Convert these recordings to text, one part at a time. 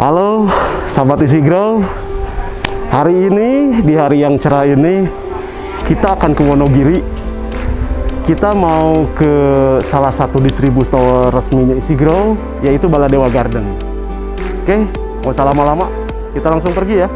Halo sahabat Easy Grow. Hari ini, di hari yang cerah ini, kita akan ke Wonogiri. Kita mau ke salah satu distributor resminya Easy Grow, yaitu Baladewa Garden. Oke, nggak usah lama-lama, kita langsung pergi ya.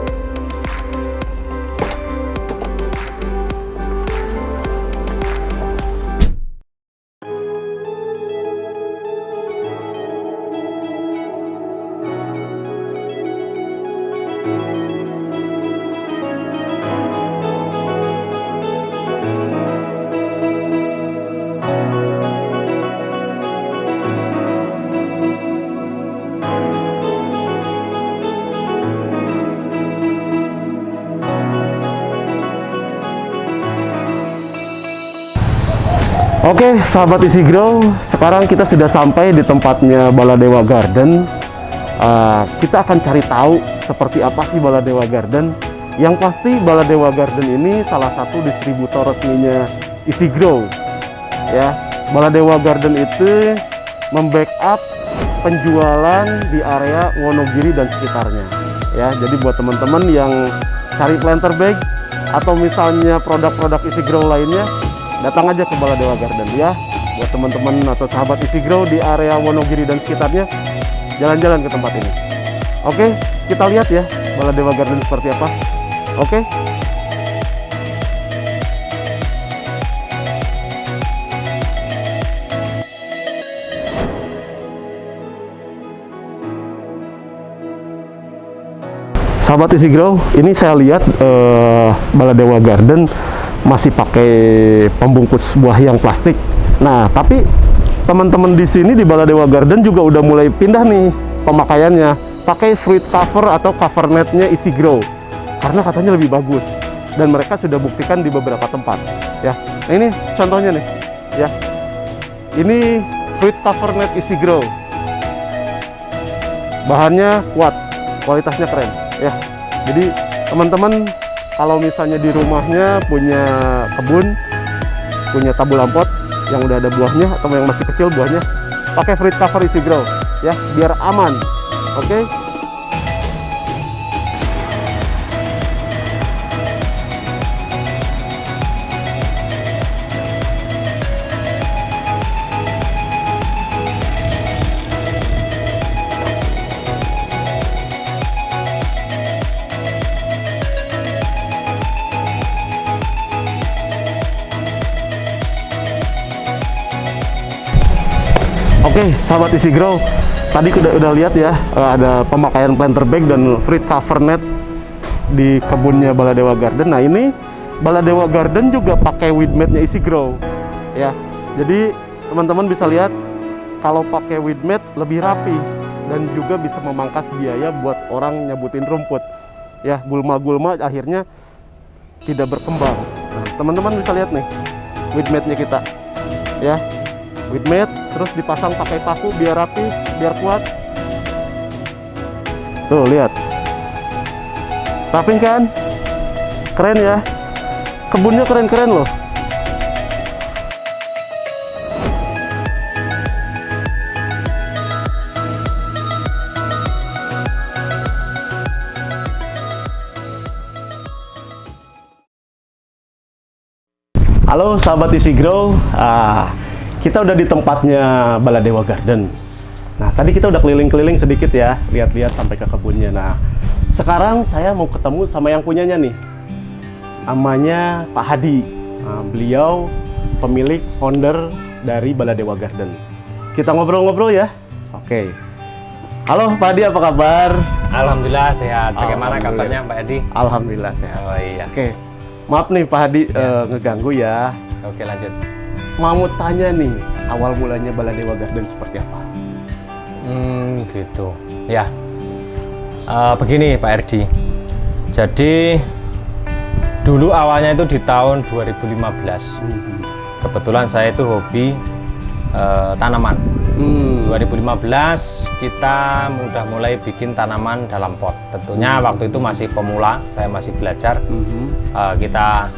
Oke, sahabat Easy Grow, sekarang kita sudah sampai di tempatnya Baladewa Garden. Kita akan cari tahu seperti apa sih Baladewa Garden. Yang pasti Baladewa Garden ini salah satu distributor resminya Easy Grow. Ya, Baladewa Garden itu membackup penjualan di area Wonogiri dan sekitarnya. Ya, jadi buat teman-teman yang cari planter bag atau misalnya produk-produk Easy Grow lainnya, datang aja ke Baladewa Garden ya. Buat teman-teman atau sahabat Easy Grow di area Wonogiri dan sekitarnya, jalan-jalan ke tempat ini. Oke, kita lihat ya Baladewa Garden seperti apa. Oke. Sahabat Easy Grow, ini saya lihat Baladewa Garden masih pakai pembungkus buah yang plastik. Nah, tapi teman-teman di sini di Baladewa Garden juga udah mulai pindah nih pemakaiannya, pakai fruit cover atau cover netnya Easy Grow, karena katanya lebih bagus. Dan mereka sudah buktikan di beberapa tempat. Ya, nah, ini contohnya nih. Ya, ini fruit cover net Easy Grow. Bahannya kuat, kualitasnya keren. Ya, jadi teman-teman kalau misalnya di rumahnya punya kebun, punya tabul lampot yang udah ada buahnya atau yang masih kecil buahnya, pakai fruit cover Easy Grow ya, biar aman. Oke. Oke, sahabat Easy Grow, tadi udah lihat ya, ada pemakaian planter bag dan fruit cover net di kebunnya Baladewa Garden. Nah, ini Baladewa Garden juga pakai weed mat-nya Easy Grow ya. Jadi teman-teman bisa lihat kalau pakai weed mat lebih rapi dan juga bisa memangkas biaya buat orang nyabutin rumput ya, gulma-gulma akhirnya tidak berkembang. Nah, teman-teman bisa lihat nih weed mat-nya kita ya, weed mat terus dipasang pakai paku biar rapi, biar kuat. Tuh lihat, rapi kan, keren ya, kebunnya keren-keren loh. Halo sahabat Easy Grow, kita udah di tempatnya Baladewa Garden. Nah, tadi kita udah keliling-keliling sedikit ya, lihat-lihat sampai ke kebunnya. Nah, sekarang saya mau ketemu sama yang punyanya nih. Namanya Pak Hadi. Nah, beliau pemilik founder dari Baladewa Garden. Kita ngobrol-ngobrol ya. Oke. Halo Pak Hadi, apa kabar? Alhamdulillah sehat. Bagaimana kabarnya Pak Hadi? Alhamdulillah sehat. Oh iya. Oke. Maaf nih Pak Hadi, ngeganggu ya. Oke, lanjut. Mau tanya nih, awal mulanya Baladewa Garden seperti apa? Gitu. Ya. Begini Pak Erdi. Jadi dulu awalnya itu di tahun 2015. Kebetulan saya itu hobi tanaman. 2015 kita udah mulai bikin tanaman dalam pot. Tentunya waktu itu masih pemula, saya masih belajar. Kita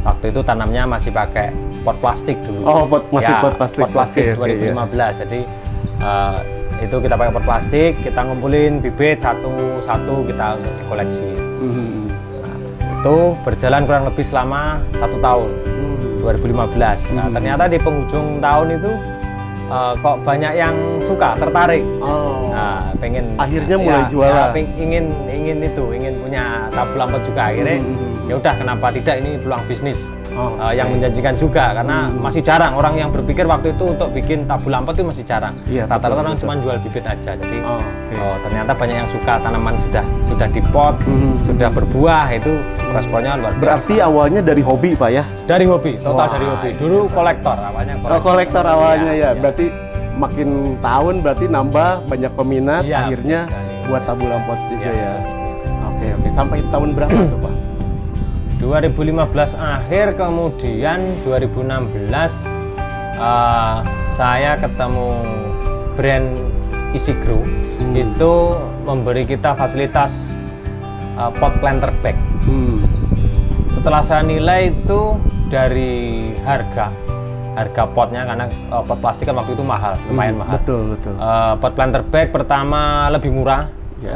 waktu itu tanamnya masih pakai pot plastik dulu. Oh, masih ya, pot plastik. Pot plastik Oke, 2015. Jadi Itu kita pakai pot plastik, kita ngumpulin bibit satu-satu kita untuk dikoleksi. Itu berjalan kurang lebih selama 1 tahun, 2015. Nah, ternyata di penghujung tahun itu kok banyak yang suka, tertarik. Nah, pengen akhirnya mulai jualan. ingin punya tabung lampot juga. Akhirnya ya udah, kenapa tidak, ini peluang bisnis yang menjanjikan juga, karena masih jarang orang yang berpikir waktu itu untuk bikin tabung lampot itu masih jarang. Iya, Rata-rata orang cuma jual bibit aja. Jadi ternyata banyak yang suka, tanaman sudah dipot, sudah berbuah, itu responnya luar biasa. Berarti awalnya dari hobi Pak ya? Dari hobi, total dari hobi. Dulu kolektor awalnya. Kolektor awalnya ya. Berarti makin tahun berarti nambah banyak peminat, akhirnya buat tabung lampot juga ya. Oke. Sampai tahun berapa tuh Pak? 2015 akhir, kemudian 2016 saya ketemu brand Easy Grow. Itu memberi kita fasilitas pot planter bag. Setelah saya nilai itu dari harga potnya, karena pot plastik kan waktu itu mahal, lumayan mahal. Betul. Pot planter bag pertama lebih murah,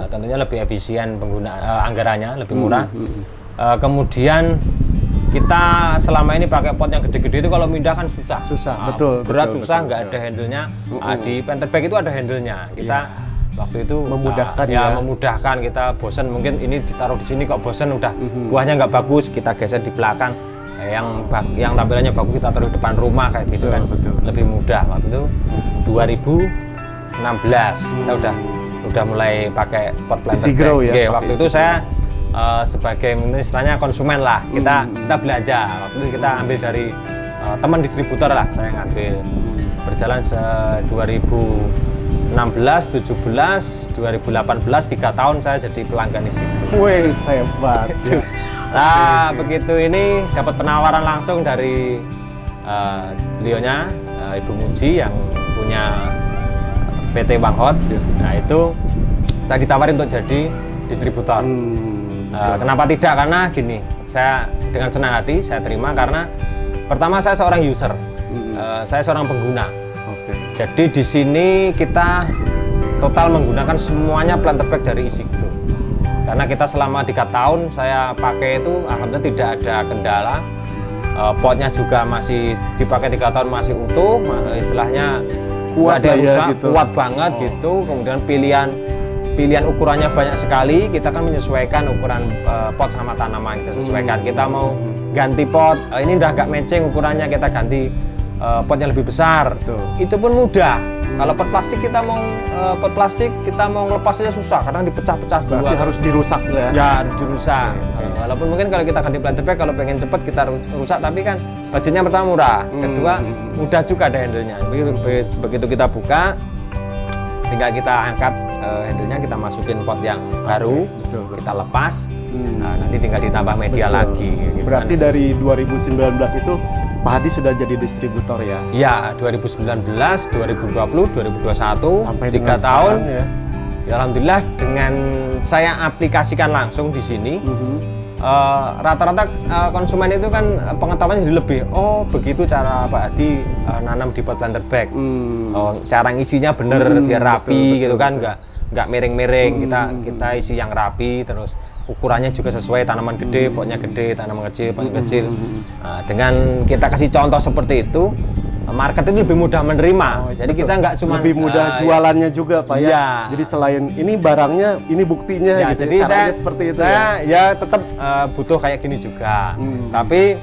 tentunya lebih efisien anggarannya, lebih murah. Kemudian kita selama ini pakai pot yang gede-gede itu kalau mindah kan susah. Betul. Berat, susah, nggak ada handle-nya. Di planter bag itu ada handle-nya. Kita waktu itu memudahkan. Kita bosen, mungkin ini ditaruh di sini kok bosen, udah buahnya nggak bagus, kita geser di belakang. Yang tampilannya bagus kita taruh di depan rumah kayak gitu. Betul. Lebih mudah. Waktu itu 2016 kita udah mulai pakai pot planter Easy Grow ya. Waktu itu saya sebagai istilahnya konsumen lah, kita belajar. Waktu itu kita ambil dari teman distributor lah, saya ngambil. Berjalan 2016, 17, 2018, 3 tahun saya jadi pelanggan Easy Grow. Wih, hebat. Nah, begitu ini dapat penawaran langsung dari beliaunya, Ibu Muji yang punya PT Bang Hot. Nah, itu saya ditawarin untuk jadi distributor. Kenapa tidak? Karena gini, saya dengan senang hati saya terima, karena pertama saya seorang user, saya seorang pengguna. Jadi di sini kita total menggunakan semuanya planter bag dari Easy Grow. Karena kita selama 3 tahun saya pakai itu, alhamdulillah tidak ada kendala. Potnya juga masih dipakai 3 tahun masih utuh, istilahnya kuat, kuat banget gitu. Kemudian pilihan ukurannya banyak sekali. Kita kan menyesuaikan ukuran pot sama tanaman, kita sesuaikan. Kita mau ganti pot, ini udah agak matching ukurannya, kita ganti potnya lebih besar. Itu pun mudah. Kalau pot plastik kita mau ngelepasnya susah, kadang dipecah-pecah dua. Berarti harus dirusak ya? Ya, harus dirusak. Walaupun mungkin kalau kita ganti planter bag, kalau pengen cepet kita rusak, tapi kan budgetnya pertama murah, kedua mudah juga ada handle-nya. Begitu kita buka, tinggal kita angkat handle-nya, kita masukin pot yang baru, kita lepas, nanti tinggal ditambah media lagi. Gitu. Berarti dari 2019 itu Pak Hadi sudah jadi distributor ya? Ya, 2019, 2020, 2021, sampai 3 tahun. Ya. Alhamdulillah dengan saya aplikasikan langsung di sini, rata-rata konsumen itu kan pengetahuannya jadi lebih, oh begitu cara Pak Hadi nanam di pot planter bag. Cara ngisinya bener biar rapi gitu kan, nggak miring-miring. Kita isi yang rapi, terus ukurannya juga sesuai, tanaman gede, potnya gede, tanaman kecil, potnya kecil. Nah, dengan kita kasih contoh seperti itu, market itu lebih mudah menerima. Jadi kita nggak cuma lebih mudah jualannya juga Pak ya. Jadi selain ini barangnya, ini buktinya. Ya, gitu. jadi saya seperti itu. Saya ya tetap butuh kayak gini juga. Tapi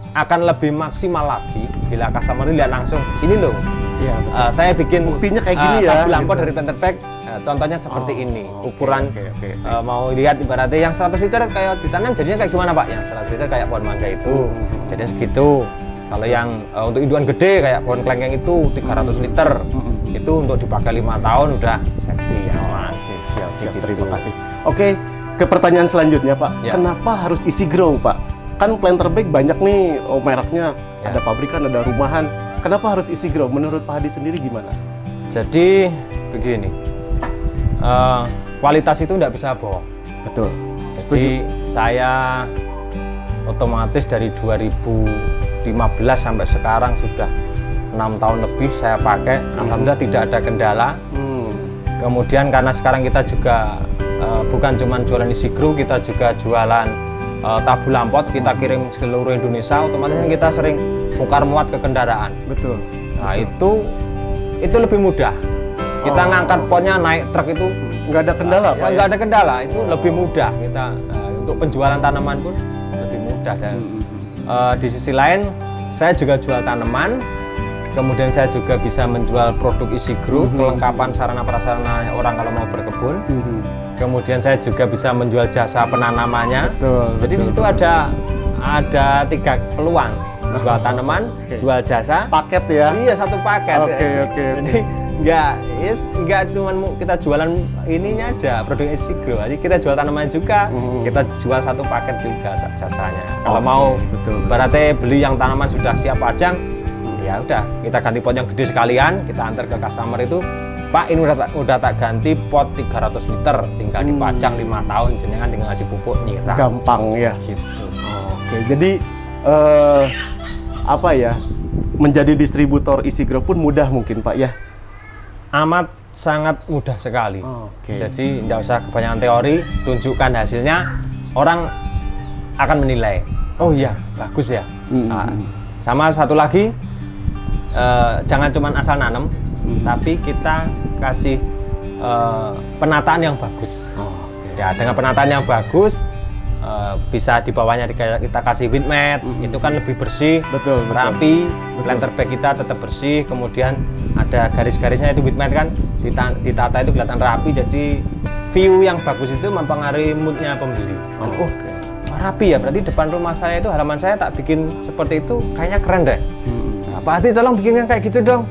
akan lebih maksimal lagi bila customer lihat langsung, ini loh. Iya, saya bikin buktinya kayak gini ya. Tabung lampot dari planter bag, contohnya seperti ini. Ukuran mau lihat ibaratnya yang 100 liter kayak ditanam jadinya kayak gimana Pak? Yang 100 liter kayak pohon mangga itu, jadinya segitu. Kalau yang untuk induan gede kayak pohon kelengkeng itu 300 liter, itu untuk dipakai 5 tahun udah safety aman. Siap, terima kasih. Oke, ke pertanyaan selanjutnya Pak. Ya. Kenapa harus Easy Grow Pak? Kan planter bag banyak nih, mereknya, ada pabrikan, ada rumahan. Kenapa harus Easy Grow? Menurut Pak Hadi sendiri gimana? Jadi begini, kualitas itu nggak bisa bohong. Betul. Jadi saya otomatis dari 2015 sampai sekarang sudah 6 tahun lebih saya pakai, alhamdulillah tidak ada kendala. Kemudian karena sekarang kita juga bukan cuma jualan isi grow, kita juga jualan tabu lampot, kita kirim seluruh Indonesia, otomatis kita sering bongkar muat ke kendaraan. Betul. Nah itu lebih mudah. Kita ngangkat potnya naik truk itu Nggak ada kendala, Pak? nggak ada kendala, itu lebih mudah. Kita untuk penjualan tanaman pun lebih mudah. Dan di sisi lain saya juga jual tanaman. Kemudian saya juga bisa menjual produk isi grow, kelengkapan sarana prasarana orang kalau mau berkebun. Kemudian saya juga bisa menjual jasa penanamannya. Jadi di situ ada 3 peluang: jual tanaman, jual jasa, Paket ya? Iya, satu paket. Oke. Jadi nggak cuma kita jualan ininya aja produk isi grow, jadi kita jual tanaman juga, kita jual satu paket juga jasanya. Kalau mau berarti beli yang tanaman sudah siap pajang, ya udah kita ganti pot yang gede sekalian, kita antar ke customer itu, Pak ini udah tak ganti pot 300 liter, tinggal dipajang 5 tahun, jenengan tinggal ngasih pupuk nyiram. Gampang ya? Gitu. Oke, jadi apa ya, menjadi distributor isi grow pun mudah mungkin Pak ya? Amat sangat mudah sekali. Jadi tidak usah kebanyakan teori, tunjukkan hasilnya, orang akan menilai. Oh iya, bagus ya. Nah, sama satu lagi, jangan cuma asal nanam, tapi kita kasih penataan yang bagus. Ya, dengan penataan yang bagus, bisa di bawahnya kita kasih wheat mat, itu kan lebih bersih, rapi. Planter bag kita tetap bersih, kemudian ada garis-garisnya, itu wheat mat kan ditata itu kelihatan rapi, jadi view yang bagus itu mempengaruhi moodnya pembeli. Rapi ya, berarti depan rumah saya itu, halaman saya tak bikin seperti itu, kayaknya keren deh. Pak Hadi tolong bikinkan kayak gitu dong.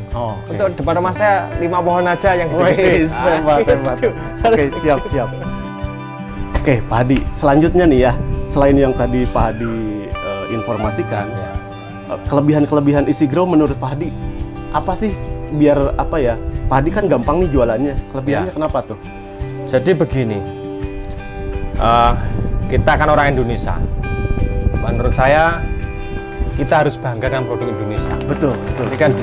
Untuk depan rumah saya 5 pohon aja yang gede. Hebat. Oke, siap. Oke, Pak Hadi, selanjutnya nih ya, selain yang tadi Pak Hadi informasikan, kelebihan-kelebihan isi grow menurut Pak Hadi apa sih? Biar apa ya, Pak Hadi kan gampang nih jualannya, kelebihannya kenapa tuh? Jadi begini, kita kan orang Indonesia, menurut saya kita harus bangga dengan produk Indonesia. Betul. Ini kan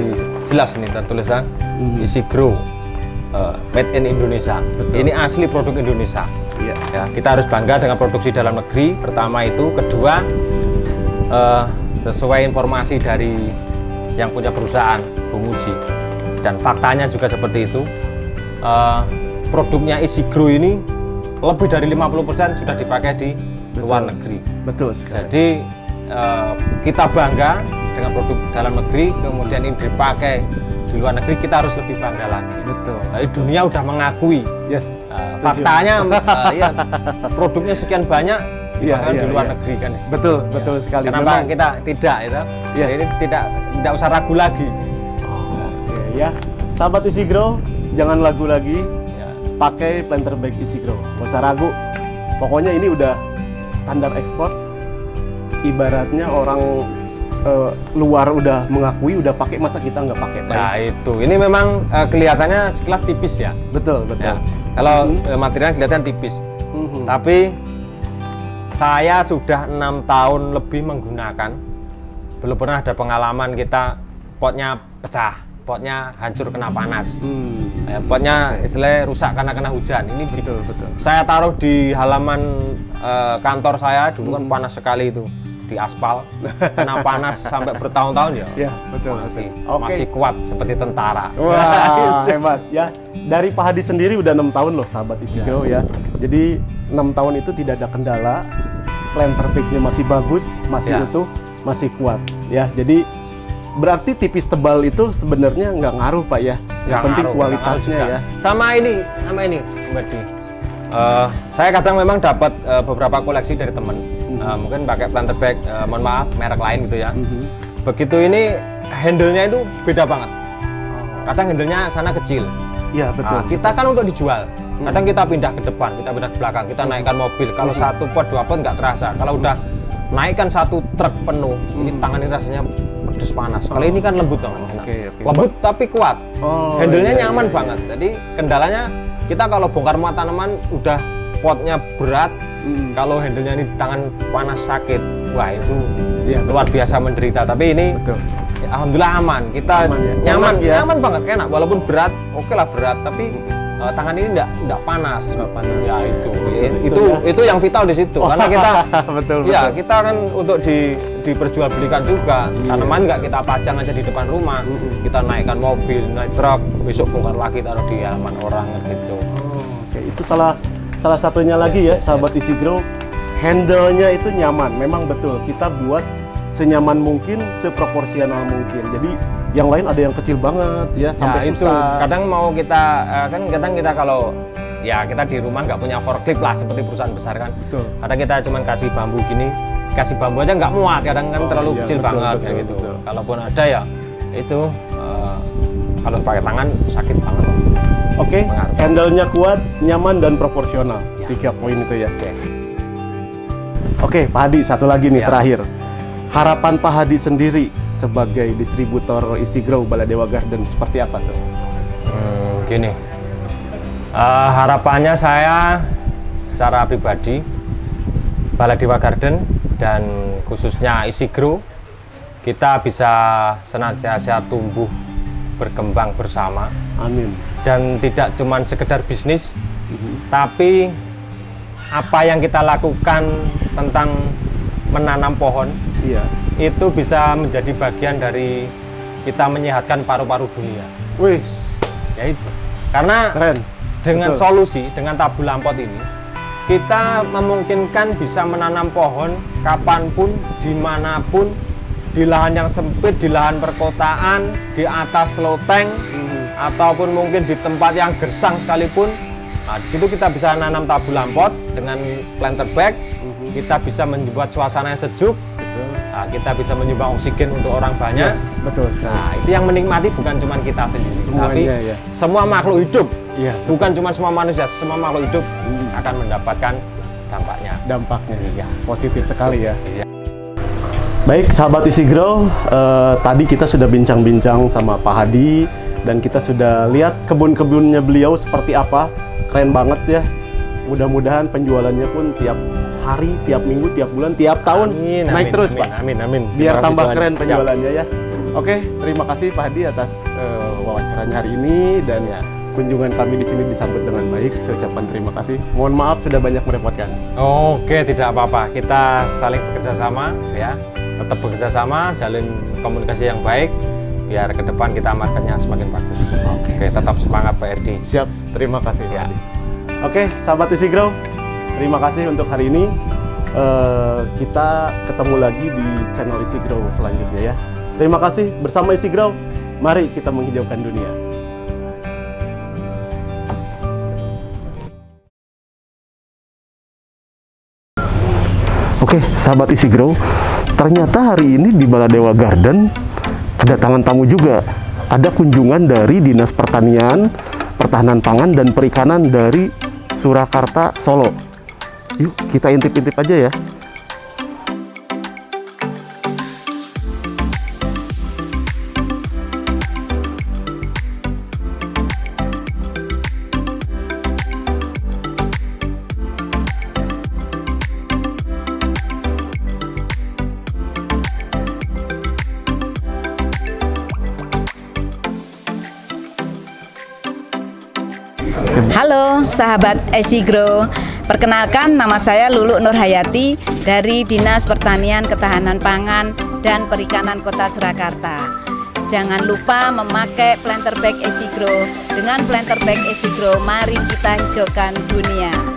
jelas nih tertulisnya isi grow, made in Indonesia. Ini asli produk Indonesia. Ya, kita harus bangga dengan produksi dalam negeri. Pertama itu, kedua sesuai informasi dari yang punya perusahaan Bumuji, dan faktanya juga seperti itu. Produknya isi grow ini lebih dari 50% sudah dipakai di luar negeri. Betul sekali. Jadi kita bangga dengan produk dalam negeri, kemudian ini dipakai di luar negeri, kita harus lebih bangga lagi. Betul. Jadi dunia udah mengakui. Yes. Faktanya, ya, produknya sekian banyak dipasarkan di luar negeri kan. Betul sekali. Kenapa kita tidak itu? Ya, ini tidak usah ragu lagi. Oke ya, sahabat isi grow, jangan ragu lagi. Pakai planter bag isi grow, nggak usah ragu. Pokoknya ini udah standar ekspor. Ibaratnya orang luar udah mengakui, udah pakai, masa kita nggak pakai? Nah itu, ini memang kelihatannya sekelas tipis ya. Betul. Ya. Kalau materialnya kelihatan tipis, tapi saya sudah 6 tahun lebih menggunakan, belum pernah ada pengalaman kita potnya pecah, potnya hancur kena panas, potnya istilahnya rusak karena kena hujan. Ini betul. Saya taruh di halaman kantor saya dulu, kan panas sekali itu, di aspal, kena panas sampai bertahun-tahun ya. Masih kuat seperti tentara. Wah, hebat ya. Dari Pak Hadi sendiri udah 6 tahun loh sahabat isi grow ya. Jadi 6 tahun itu tidak ada kendala, planter bag-nya masih bagus, masih utuh, masih kuat ya. Jadi berarti tipis tebal itu sebenarnya nggak ngaruh Pak ya. Yang penting kualitasnya ya. Sama ini Berarti saya kadang memang dapat beberapa koleksi dari teman, mungkin pakai planter bag, mohon maaf merek lain gitu ya. Begitu ini handle-nya itu beda banget. Kadang handle-nya sana kecil. Iya betul. Kita kan untuk dijual. Kadang kita pindah ke depan, kita pindah ke belakang, kita naikkan mobil. Kalau 1 pot 2 pot nggak terasa. Kalau udah naikkan 1 truk penuh, ini tangan ini rasanya pedes panas. Kalau ini kan lembut banget. Lembut tapi kuat. Handle-nya nyaman banget. Jadi kendalanya kita kalau bongkar muat tanaman udah potnya berat, kalau handle-nya ini di tangan panas sakit, wah itu luar biasa menderita. Tapi ini Ya, alhamdulillah aman. Kita Aman ya? nyaman, Enak ya? nyaman banget, enak. Walaupun berat, oke lah berat, tapi tangan ini enggak panas. Nggak panas. Ya itu, ya. itu yang vital di situ. Karena kita, betul, ya betul. kita kan untuk diperjualbelikan juga. Tanaman nggak kita pajang aja di depan rumah. Kita naikkan mobil, naik truk, besok bongkar lagi taruh di halaman orang gitu. Oke, itu salah satunya lagi ya, Yes, sahabat Easy Grow. Handle-nya itu nyaman, memang betul. Kita buat senyaman mungkin, seproporsional mungkin. Jadi yang lain ada yang kecil banget ya, sampai itu susah. kadang mau kita kadang kita kalau ya kita di rumah nggak punya forklift lah seperti perusahaan besar kan. Betul. Kadang kita cuma kasih bambu gini, kasih bambu aja nggak muat, kadang kan terlalu iya, kecil betul, banget betul, kayak gitu. betul. Kalaupun ada ya itu kalau pakai tangan sakit banget. Oke, Mengaruh. handle-nya kuat, nyaman dan proporsional. Ya. 3 poin itu ya. Oke. Oke, Pak Hadi, satu lagi nih Ya. terakhir. Harapan Pak Hadi sendiri sebagai distributor Easy Grow Baladewa Garden seperti apa tuh? Gini, harapannya saya secara pribadi Baladewa Garden dan khususnya Easy Grow kita bisa senantiasa tumbuh berkembang bersama Amin. dan tidak cuma sekedar bisnis, tapi apa yang kita lakukan tentang menanam pohon Iya. itu bisa menjadi bagian dari kita menyehatkan paru-paru dunia. Wih, Ya itu. Karena keren. dengan Betul. solusi, dengan tabu lampot ini, kita memungkinkan bisa menanam pohon kapanpun, dimanapun, di lahan yang sempit, di lahan perkotaan, di atas loteng, ataupun mungkin di tempat yang gersang sekalipun. Nah, di situ kita bisa nanam tabu lampot dengan planter bag. Kita bisa membuat suasana yang sejuk. Betul. Nah, kita bisa menyumbang oksigen untuk orang banyak. Yes, betul sekali. Nah, itu yang menikmati bukan cuma kita sendiri, Semuanya, tapi ya. semua makhluk hidup. Iya. Bukan cuma semua manusia, semua makhluk hidup akan mendapatkan dampaknya. Dampaknya Iya. positif sekali ya. Iya. Baik, sahabat Easy Grow, tadi kita sudah bincang-bincang sama Pak Hadi dan kita sudah lihat kebun-kebunnya beliau seperti apa. Keren banget ya. Mudah-mudahan penjualannya pun tiap hari, tiap minggu, tiap bulan, tiap tahun Amin, naik amin, terus, amin, Pak. Amin, amin. Biar Terima kasih, tambah Tuhan. keren Siap. penjualannya ya. Oke, terima kasih Pak Hadi atas wawancaranya hari ini dan Ya. kunjungan kami di sini disambut dengan baik. Saya ucapkan terima kasih. Mohon maaf sudah banyak merepotkan. Oke, tidak apa-apa. Kita saling bekerja sama, ya. Tetap bekerja sama, jalin komunikasi yang baik, biar ke depan kita marketnya semakin bagus. Oke, tetap semangat Pak Erdi. Siap, terima kasih. Ya. Oke, sahabat Easy Grow, terima kasih untuk hari ini. Kita ketemu lagi di channel Easy Grow selanjutnya ya. Terima kasih, bersama Easy Grow, mari kita menghijaukan dunia. Oke, sahabat Easy Grow, ternyata hari ini di Baladewa Garden kedatangan tamu juga. Ada kunjungan dari Dinas Pertanian, Pertahanan Pangan dan Perikanan dari Surakarta, Solo. Yuk, kita intip-intip aja ya. Halo sahabat Easy Grow, perkenalkan nama saya Lulu Nurhayati dari Dinas Pertanian, Ketahanan Pangan dan Perikanan Kota Surakarta. Jangan lupa memakai planter bag Easy Grow. Dengan planter bag Easy Grow, mari kita hijaukan dunia.